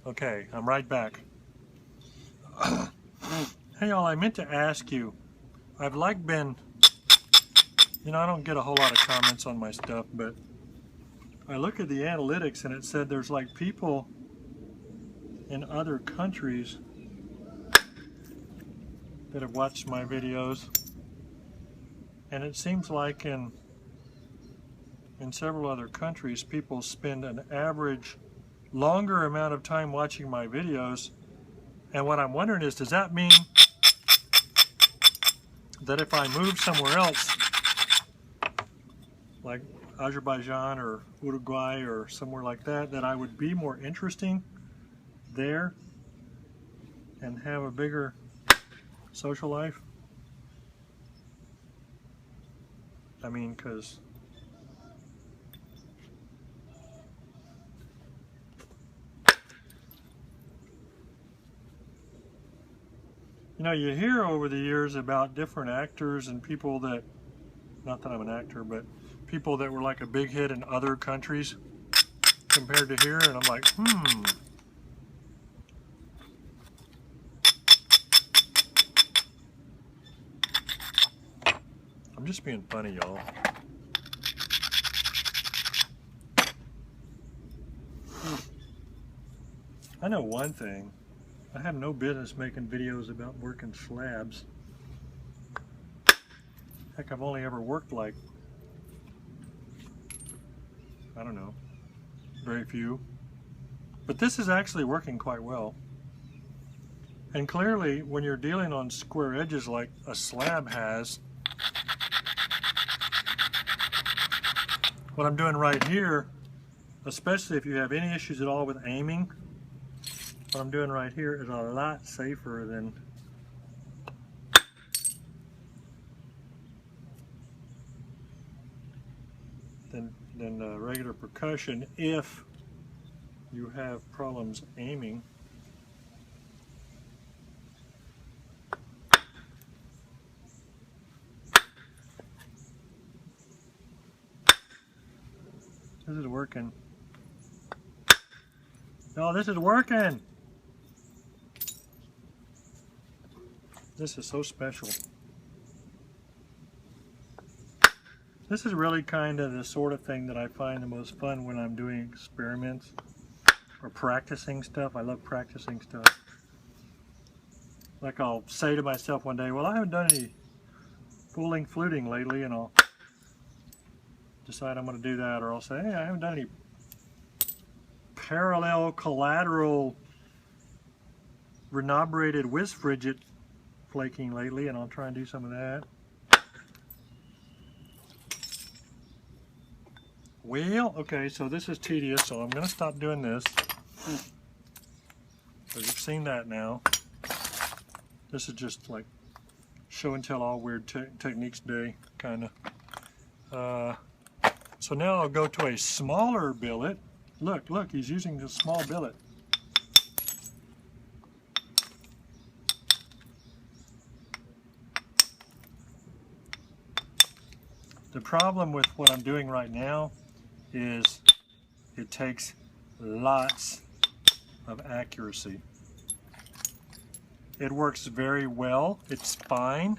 Okay, I'm right back. Hey y'all, I meant to ask you, I've been, I don't get a whole lot of comments on my stuff, but I look at the analytics and it said there's like people in other countries that have watched my videos, and it seems like in several other countries people spend an average longer amount of time watching my videos. And what I'm wondering is, does that mean that if I move somewhere else, like Azerbaijan or Uruguay or somewhere like that, that I would be more interesting there and have a bigger social life? I mean, because you hear over the years about different actors and people that, not that I'm an actor, but people that were like a big hit in other countries compared to here, and I'm like, I'm just being funny, y'all. I know one thing. I have no business making videos about working slabs. Heck, I've only ever worked like, I don't know, very few. But this is actually working quite well. And clearly, when you're dealing on square edges like a slab has, what I'm doing right here, especially if you have any issues at all with aiming, what I'm doing right here is a lot safer than regular percussion if you have problems aiming. This is working. No, this is working. This is so special. This is really kind of the sort of thing that I find the most fun when I'm doing experiments or practicing stuff. I love practicing stuff. Like I'll say to myself one day, well, I haven't done any full-length fluting lately, and I'll decide I'm going to do that. Or I'll say, hey, I haven't done any parallel collateral renobrated whiz frigid flaking lately, and I'll try and do some of that. Well, okay, so this is tedious, so I'm going to stop doing this. So you've seen that now. This is just like show and tell all weird techniques day, kind of. So now I'll go to a smaller billet. Look, he's using a small billet. The problem with what I'm doing right now is it takes lots of accuracy. It works very well, it's fine,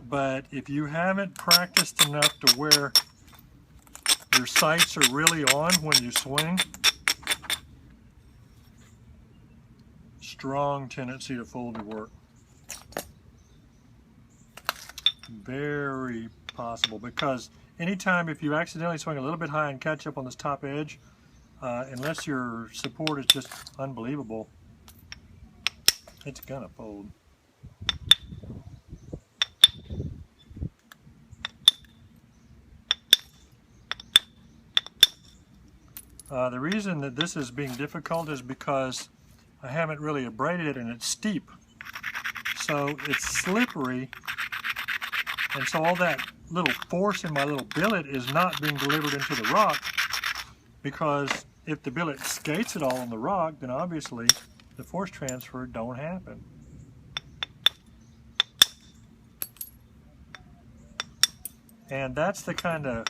but if you haven't practiced enough to where your sights are really on when you swing, strong tendency to fold your work. Very possible, because anytime if you accidentally swing a little bit high and catch up on this top edge, unless your support is just unbelievable, it's gonna fold. The reason that this is being difficult is because I haven't really abraded it and it's steep. So it's slippery, and so all that little force in my little billet is not being delivered into the rock, because if the billet skates it all on the rock, then obviously the force transfer don't happen. And that's the kind of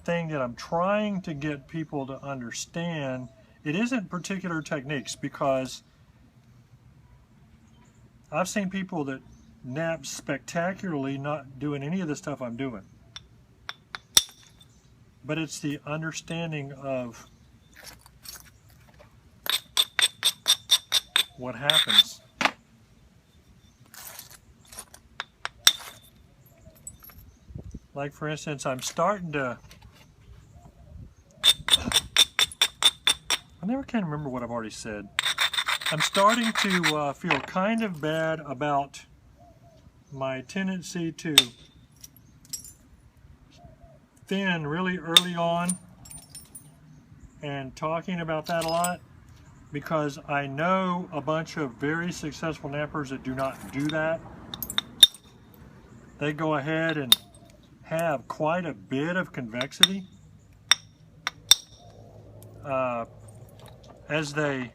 thing that I'm trying to get people to understand, it isn't particular techniques, because I've seen people that nap spectacularly not doing any of the stuff I'm doing. But it's the understanding of what happens. Like, for instance, I'm starting to, I never can remember what I've already said. I'm starting to feel kind of bad about my tendency to thin really early on, and talking about that a lot, because I know a bunch of very successful nappers that do not do that. They go ahead and have quite a bit of convexity as they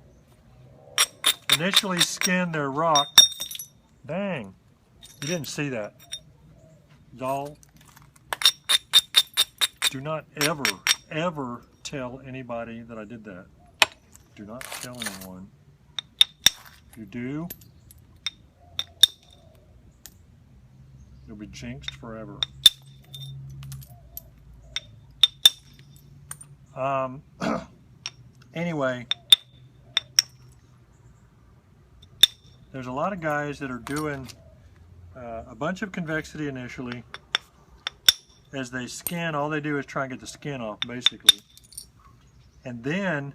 initially skin their rock. Dang, you didn't see that. Y'all, do not ever tell anybody that I did that. Do not tell anyone. If you do, you'll be jinxed forever. Anyway, there's a lot of guys that are doing a bunch of convexity initially. As they skin, all they do is try and get the skin off, basically. And then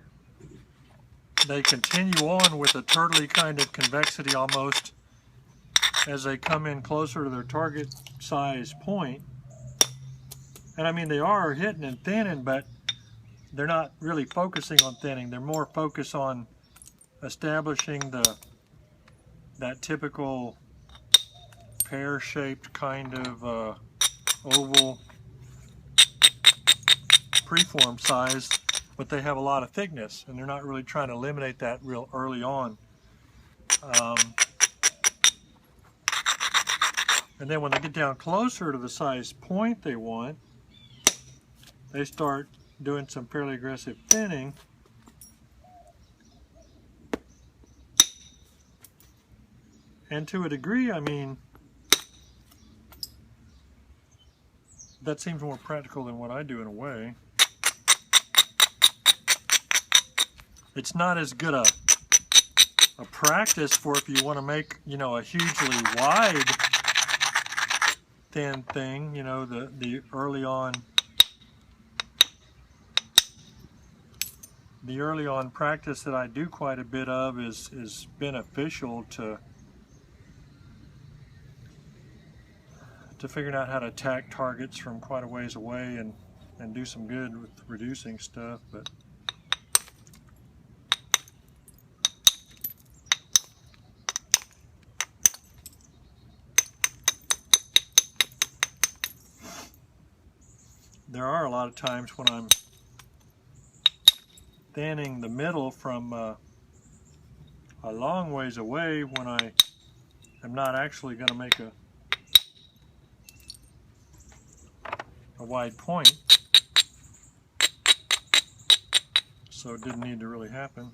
they continue on with a turtley kind of convexity almost as they come in closer to their target size point. And I mean, they are hitting and thinning, but they're not really focusing on thinning. They're more focused on establishing that typical pear-shaped kind of oval preform size, but they have a lot of thickness, and they're not really trying to eliminate that real early on. And then when they get down closer to the size point they want, they start doing some fairly aggressive thinning. And to a degree, I mean, that seems more practical than what I do in a way. It's not as good a practice for if you want to make, you know, a hugely wide thin thing. You know, the early on practice that I do quite a bit of is beneficial to figuring out how to attack targets from quite a ways away and do some good with reducing stuff. But there are a lot of times when I'm thinning the middle from a long ways away, when I am not actually going to make a wide point, so it didn't need to really happen.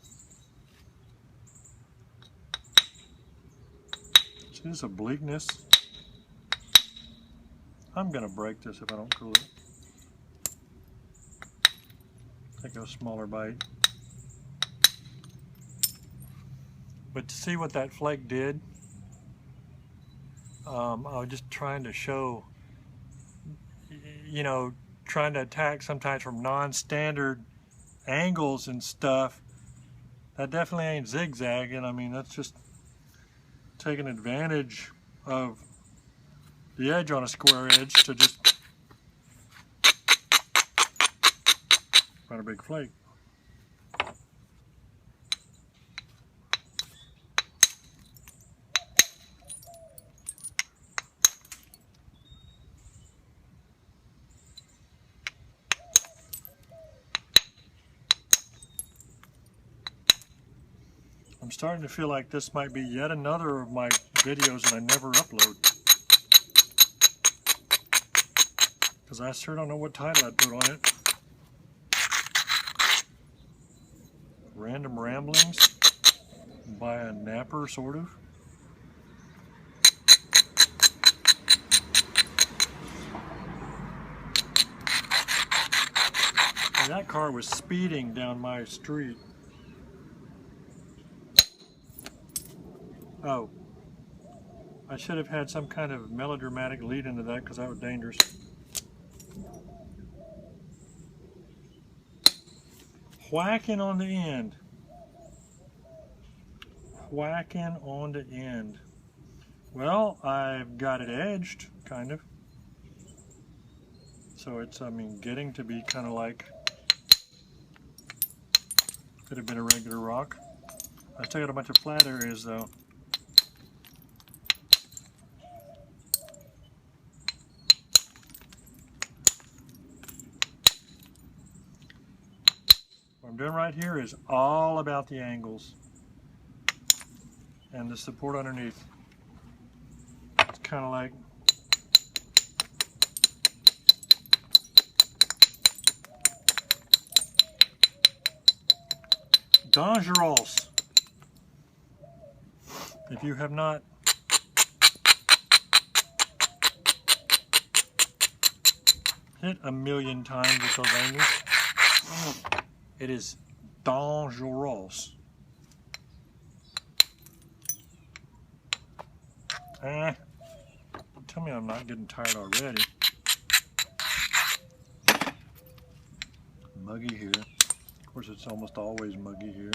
See this obliqueness? I'm going to break this if I don't cool it. Take a smaller bite. But to see what that flake did, I was just trying to show, you know, trying to attack sometimes from non-standard angles and stuff. That definitely ain't zigzagging. I mean, that's just taking advantage of the edge on a square edge to just find a big flake. I'm starting to feel like this might be yet another of my videos that I never upload, because I sure don't know what title I'd put on it. random ramblings by a napper, sort of. And that car was speeding down my street. Oh, I should have had some kind of melodramatic lead into that because that was dangerous. Whacking on the end. Whacking on the end. Well, I've got it edged, kind of. So it's, I mean, getting to be kind of like, could have been a regular rock. I still got a bunch of flat areas though. What I'm doing right here is all about the angles and the support underneath. It's kind of like dangerous. If you have not hit a million times with those angles, it is dangerous. Tell me I'm not getting tired already. Muggy here. Of course, it's almost always muggy here.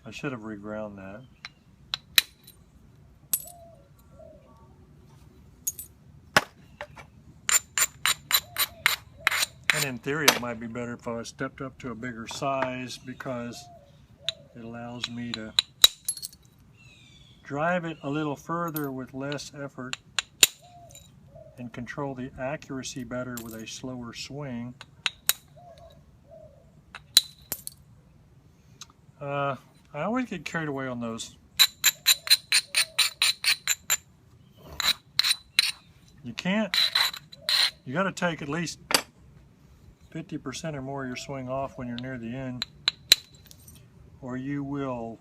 I should have reground that. And in theory, it might be better if I stepped up to a bigger size because it allows me to drive it a little further with less effort and control the accuracy better with a slower swing. I always get carried away on those. You can't. You got to take at least 50% or more of your swing off when you're near the end, or you will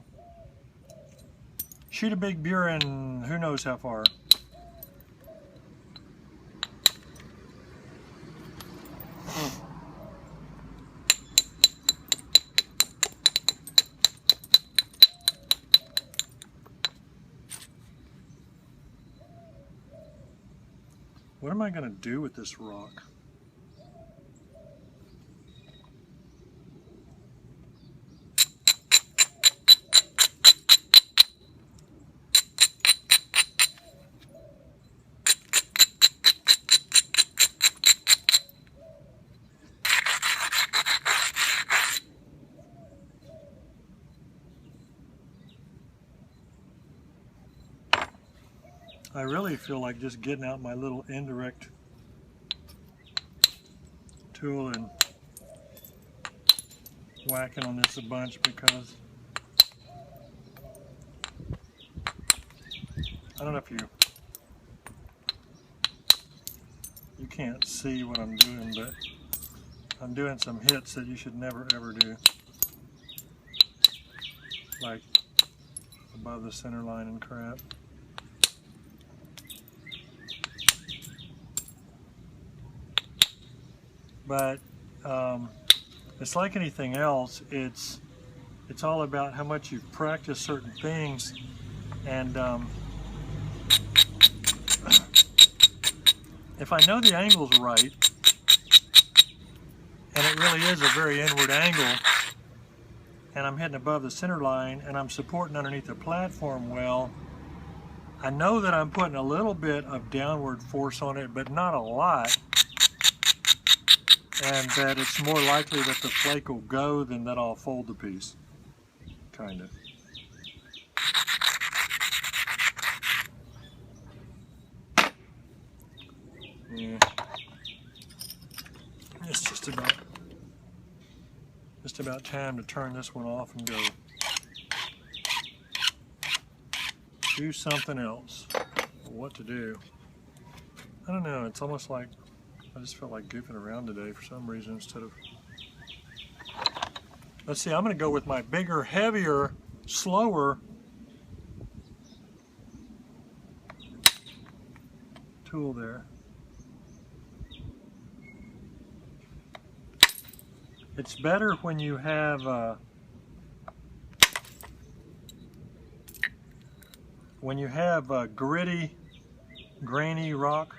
shoot a big burin who knows how far. What am I going to do with this rock? I really feel like just getting out my little indirect tool and whacking on this a bunch because I don't know if you can't see what I'm doing, but I'm doing some hits that you should never ever do, like above the center line and crap. But it's like anything else. It's all about how much you've practiced certain things, and if I know the angle's right, and it really is a very inward angle, and I'm hitting above the center line, and I'm supporting underneath the platform well, I know that I'm putting a little bit of downward force on it, but not a lot. And that it's more likely that the flake will go than that I'll fold the piece, kind of. Yeah. It's just about time to turn this one off and go do something else. what to do. I don't know, it's almost like I just felt like goofing around today for some reason instead of... Let's see, I'm going to go with my bigger, heavier, slower tool there. It's better when you have gritty, grainy rock,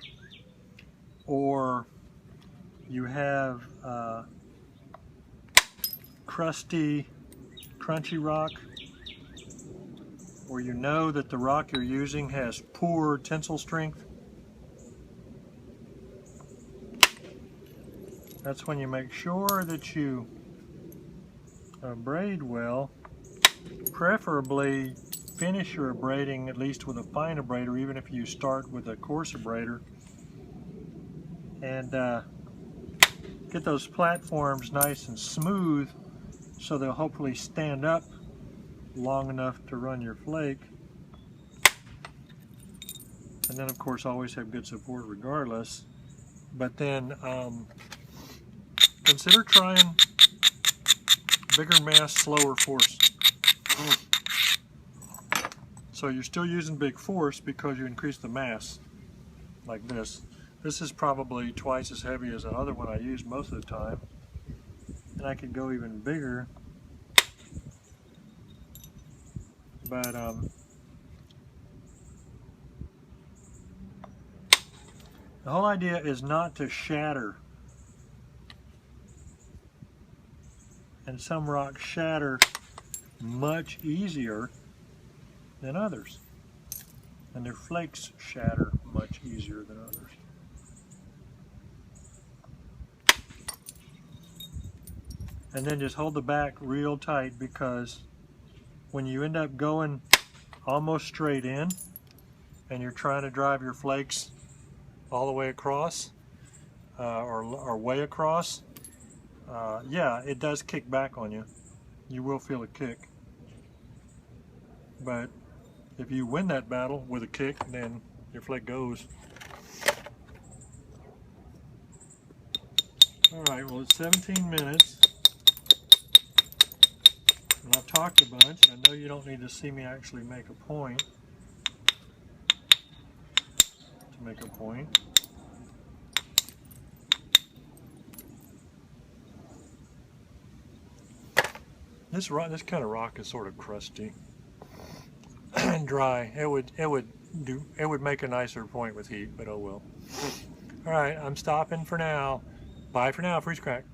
or you have crusty, crunchy rock, or you know that the rock you're using has poor tensile strength. That's when you make sure that you abrade well. Preferably finish your abrading at least with a fine abrader, even if you start with a coarse abrader, and get those platforms nice and smooth so they'll hopefully stand up long enough to run your flake. And then of course always have good support regardless. But then consider trying bigger mass, slower force. So you're still using big force because you increase the mass, like this. This is probably twice as heavy as the other one I use most of the time. And I could go even bigger. But the whole idea is not to shatter. And some rocks shatter much easier than others. And their flakes shatter much easier than others. And then just hold the back real tight, because when you end up going almost straight in and you're trying to drive your flakes all the way across or way across, yeah, it does kick back on you. You will feel a kick. But if you win that battle with a kick, then your flake goes. Alright, well, it's 17 minutes. And I've talked a bunch. I know you don't need to see me actually make a point. To make a point. This kind of rock is sort of crusty and dry. It would make a nicer point with heat, but oh well. All right, I'm stopping for now. Bye for now, Freeze Crack.